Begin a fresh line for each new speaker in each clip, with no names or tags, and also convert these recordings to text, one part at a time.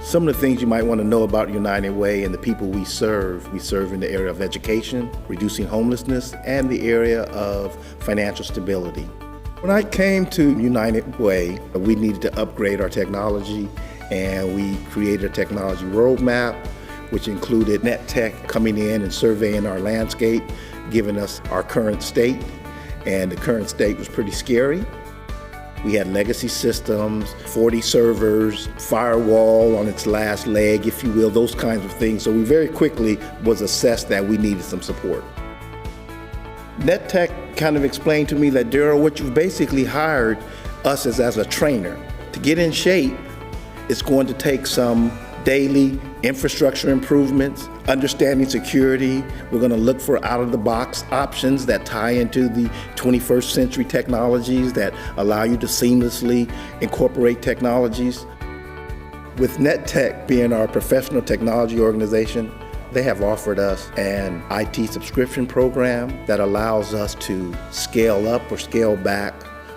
Some of the things you might want to know about United Way and the people we serve in the area of education, reducing homelessness, and the area of financial stability. When I came to United Way, we needed to upgrade our technology, and we created a technology roadmap, which included NetTech coming in and surveying our landscape, giving us our current state, and the current state was pretty scary. We had legacy systems, 40 servers, firewall on its last leg, if you will, those kinds of things. So we very quickly was assessed that we needed some support. NetTech kind of explained to me that, Daryl, what you've basically hired us as a trainer. To get in shape, it's going to take some daily infrastructure improvements, understanding security. We're going to look for out-of-the-box options that tie into the 21st century technologies that allow you to seamlessly incorporate technologies. With NetTech being our professional technology organization, they have offered us an IT subscription program that allows us to scale up or scale back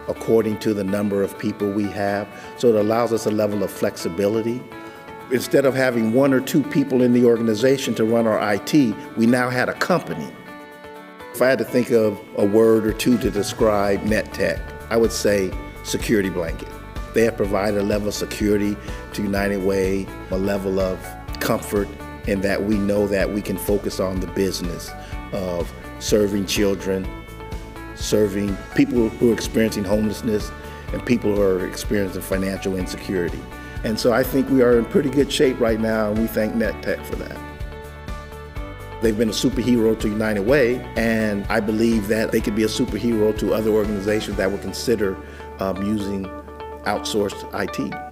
according to the number of people we have. So it allows us a level of flexibility. Instead of having one or two people in the organization to run our IT, we now had a company. If I had to think of a word or two to describe NetTech, I would say security blanket. They have provided a level of security to United Way, a level of comfort in that we know that we can focus on the business of serving children, serving people who are experiencing homelessness, and people who are experiencing financial insecurity. And so I think we are in pretty good shape right now, and we thank NetTech for that. They've been a superhero to United Way, and I believe that they could be a superhero to other organizations that would consider using outsourced IT.